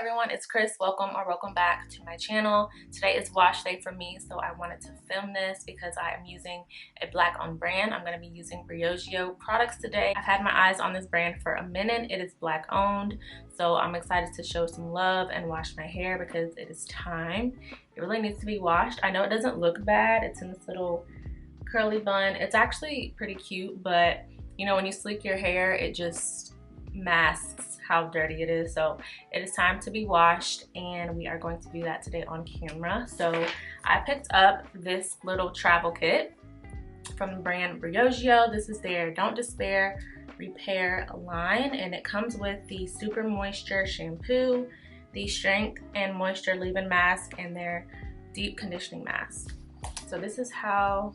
everyone, it's Kris. Welcome back to my channel. Today is wash day for me, so I wanted to film this because I am using a black owned brand. I'm going to be using Briogeo products today. I've had my eyes on this brand for a minute. It is black owned, so I'm excited to show some love and wash my hair because it is time. It really needs to be washed. I know it doesn't look bad. It's in this little curly bun. It's actually pretty cute, but you know, when you sleek your hair, it just masks how dirty it is. So it is time to be washed, and we are going to do that today on camera. So I picked up this little travel kit from the brand Briogeo. This is their Don't Despair Repair line, and it comes with the Super Moisture Shampoo, the Strength and Moisture Leave-In Mask, and their Deep Conditioning Mask. So this is how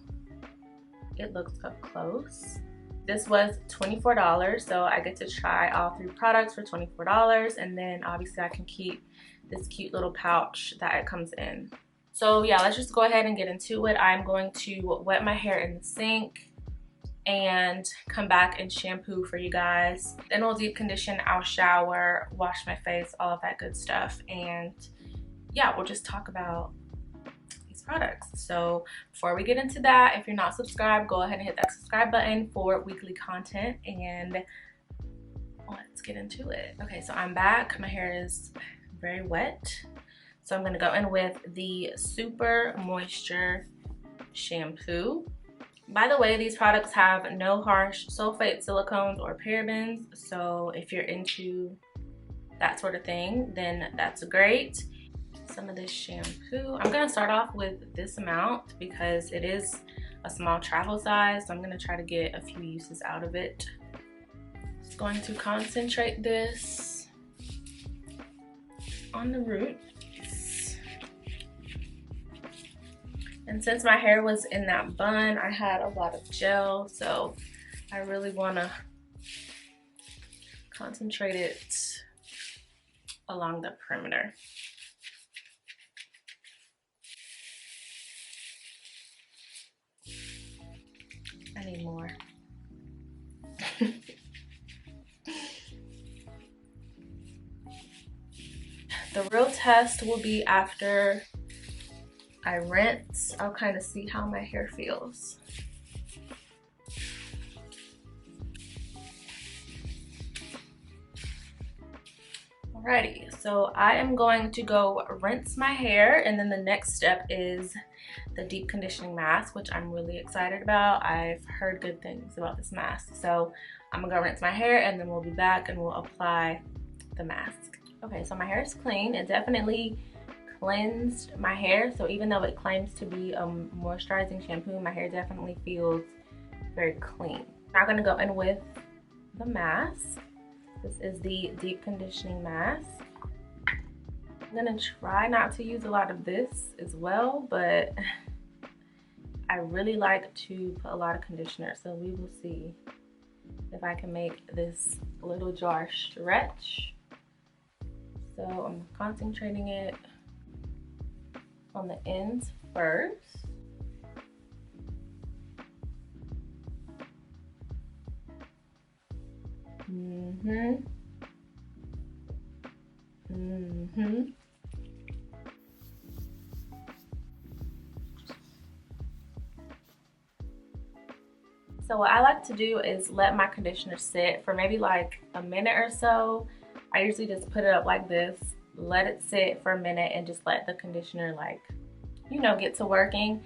it looks up close. This was $24, so I get to try all 3 products for $24, and then obviously I can keep this cute little pouch that it comes in. So yeah, let's just go ahead and get into it. I'm going to wet my hair in the sink and come back and shampoo for you guys. Then we'll deep condition, I'll shower, wash my face, all of that good stuff, and yeah, we'll just talk about products. So before we get into that, if you're not subscribed, go ahead and hit that subscribe button for weekly content, and let's get into it. Okay, so I'm back. My hair is very wet, so I'm going to go in with the Super Moisture Shampoo. By the way, these products have no harsh sulfate, silicones, or parabens, so if you're into that sort of thing, then that's great. Some of this shampoo. I'm gonna start off with this amount because it is a small travel size, so I'm gonna try to get a few uses out of it. Just going to concentrate this on the roots. And since my hair was in that bun, I had a lot of gel, so I really wanna concentrate it along the perimeter. I need more. The real test will be after I rinse. I'll kind of see how my hair feels. Alrighty, so I am going to go rinse my hair, and then the next step is the deep conditioning mask, which I'm really excited about. I've heard good things about this mask, so I'm gonna go rinse my hair and then we'll be back and we'll apply the mask. Okay, so my hair is clean. It definitely cleansed my hair, so even though it claims to be a moisturizing shampoo, my hair definitely feels very clean. Now I'm gonna go in with the mask. This is the deep conditioning mask. I'm gonna try not to use a lot of this as well, but I really like to put a lot of conditioner, so we will see if I can make this little jar stretch. So I'm concentrating it on the ends first. So what I like to do is let my conditioner sit for maybe like a minute or so. I usually just put it up like this, let it sit for a minute, and just let the conditioner, like, you know, get to working.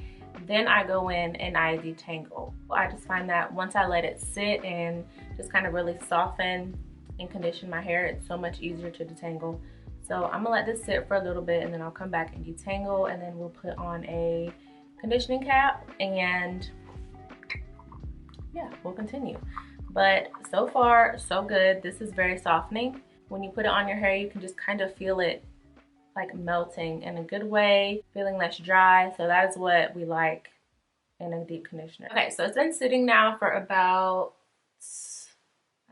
Then I go in and I detangle. I just find that once I let it sit and just kind of really soften and condition my hair, it's so much easier to detangle. So I'm gonna let this sit for a little bit, and then I'll come back and detangle, and then we'll put on a conditioning cap, and yeah, we'll continue. But so far, so good. This is very softening. When you put it on your hair, you can just kind of feel it like melting in a good way, feeling less dry. So that is what we like in a deep conditioner. Okay, so it's been sitting now for about,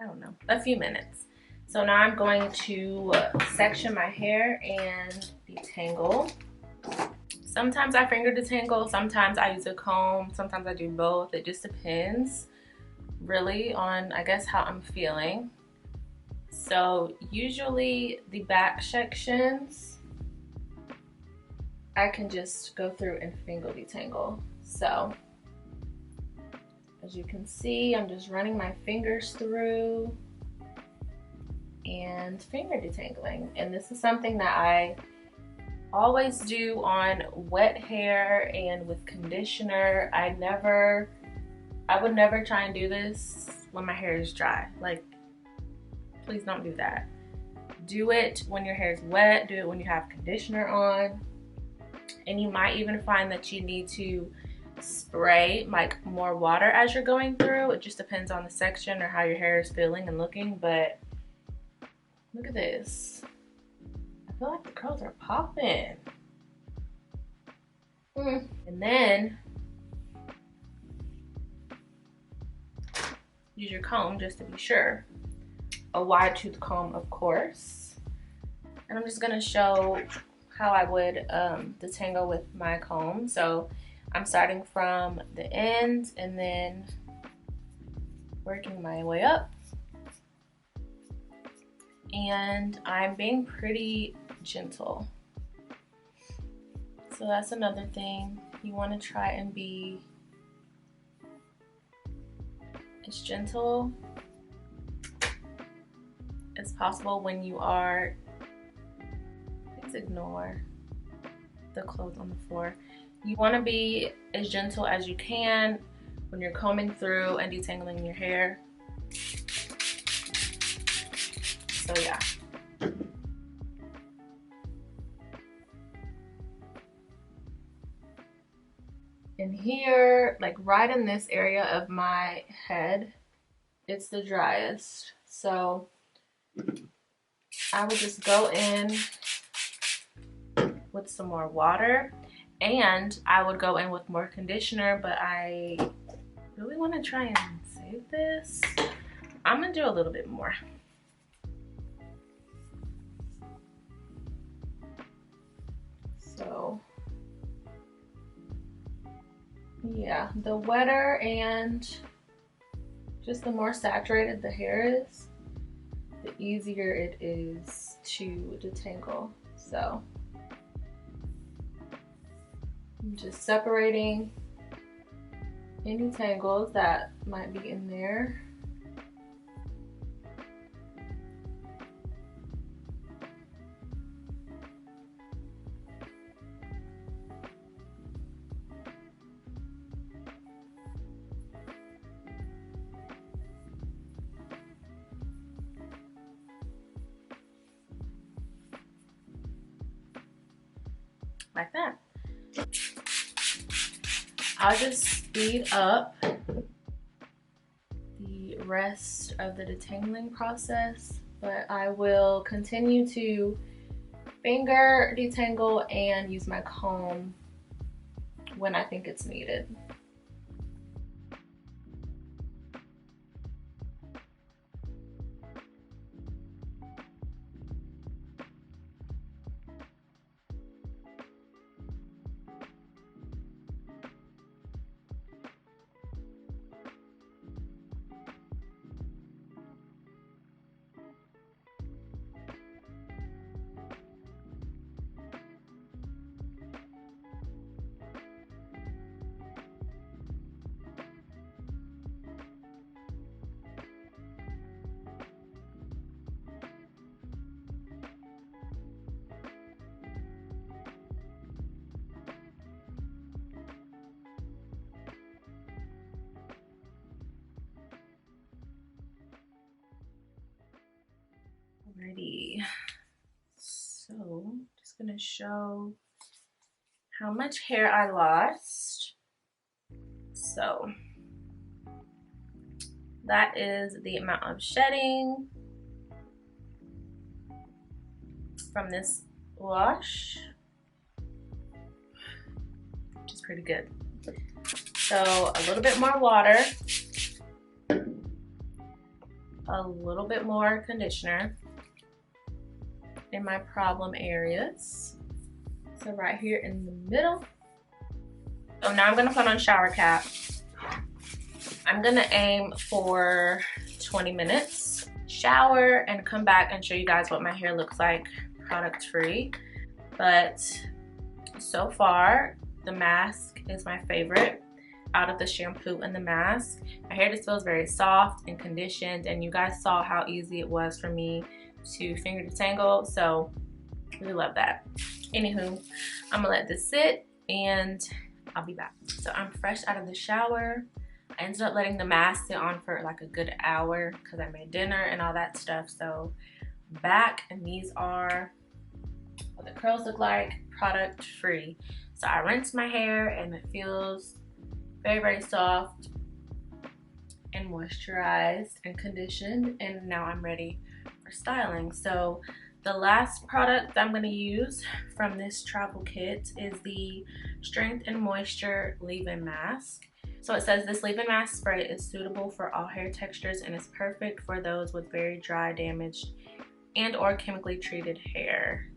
I don't know, a few minutes. So now I'm going to section my hair and detangle. Sometimes I finger detangle, sometimes I use a comb, sometimes I do both. It just depends really on, I guess, how I'm feeling. So usually the back sections, I can just go through and finger detangle. So as you can see, I'm just running my fingers through and finger detangling. And this is something that I always do on wet hair and with conditioner. I would never try and do this when my hair is dry. Like, please don't do that. Do it when your hair is wet, do it when you have conditioner on. And you might even find that you need to spray like more water as you're going through. It just depends on the section or how your hair is feeling and looking, but look at this. I feel like the curls are popping. And then use your comb just to be sure. A wide tooth comb, of course. And I'm just gonna show how I would detangle with my comb. So I'm starting from the end and then working my way up. And I'm being pretty gentle. So that's another thing. You want to try and be as gentle as possible when you are, please ignore the clothes on the floor. You want to be as gentle as you can when you're combing through and detangling your hair. So yeah. And here, like right in this area of my head, it's the driest. So I would just go in with some more water, and I would go in with more conditioner, but I really want to try and save this. I'm gonna do a little bit more. So yeah, the wetter and just the more saturated the hair is, the easier it is to detangle. So I'm just separating any tangles that might be in there. Like that. I'll just speed up the rest of the detangling process, but I will continue to finger detangle and use my comb when I think it's needed. Alrighty, so just gonna show how much hair I lost. So that is the amount of shedding from this wash, which is pretty good. So a little bit more water, a little bit more conditioner in my problem areas. So right here in the middle. So now I'm gonna put on shower cap. I'm gonna aim for 20 minutes. shower and come back and show you guys what my hair looks like product free. But so far, the mask is my favorite out of the shampoo and the mask. My hair just feels very soft and conditioned, and you guys saw how easy it was for me to finger detangle, so we love that. Anywho, I'm gonna let this sit and I'll be back. So I'm fresh out of the shower. I ended up letting the mask sit on for like a good hour because I made dinner and all that stuff. So I'm back, and these are what the curls look like, product free. So I rinsed my hair and it feels very, very soft and moisturized and conditioned, and now I'm ready for styling. So the last product I'm going to use from this travel kit is the Strength and Moisture leave-in mask. So it says this leave-in mask spray is suitable for all hair textures and is perfect for those with very dry, damaged, and or chemically treated hair.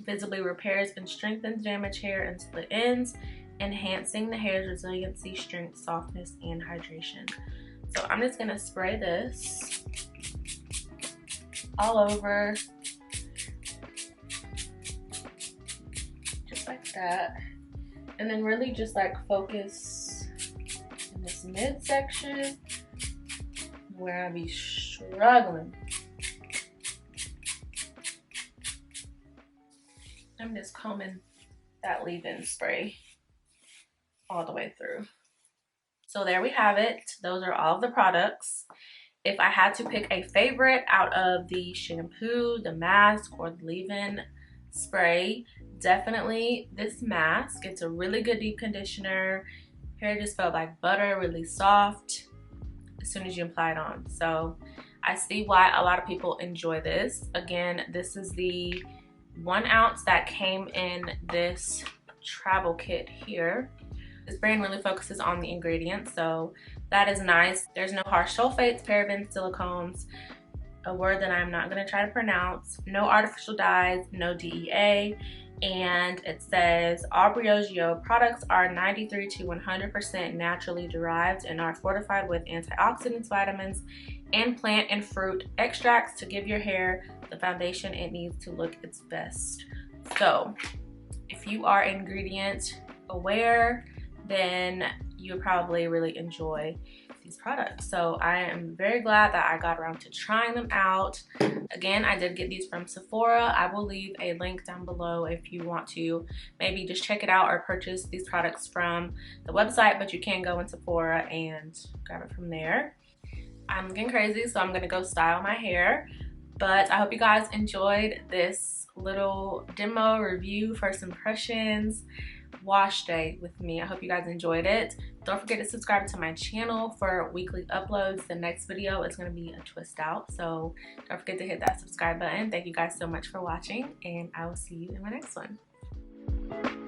Visibly repairs and strengthens damaged hair and split ends, enhancing the hair's resiliency, strength, softness, and hydration. So I'm just gonna spray this all over, just like that, and then really just like focus in this midsection where I be struggling. I'm just combing that leave-in spray all the way through. So there we have it. Those are all of the products. If I had to pick a favorite out of the shampoo, the mask, or the leave-in spray, definitely this mask. It's a really good deep conditioner. Hair just felt like butter, really soft as soon as you apply it on. So I see why a lot of people enjoy this. Again, this is the 1 ounce that came in this travel kit here. This brand really focuses on the ingredients, so that is nice. There's no harsh sulfates, parabens, silicones, a word that I'm not going to try to pronounce, no artificial dyes, no DEA, and it says all Briogeo products are 93 to 100% naturally derived and are fortified with antioxidants, vitamins, and plant and fruit extracts to give your hair the foundation it needs to look its best. So if you are ingredient aware, then you would probably really enjoy these products. So I am very glad that I got around to trying them out. Again, I did get these from Sephora. I will leave a link down below if you want to maybe just check it out or purchase these products from the website, but you can go in Sephora and grab it from there. I'm looking crazy, so I'm gonna go style my hair. But I hope you guys enjoyed this little demo review, first impressions, wash day with me. I hope you guys enjoyed it. Don't forget to subscribe to my channel for weekly uploads. The next video is going to be a twist out, so don't forget to hit that subscribe button. Thank you guys so much for watching, and I will see you in my next one.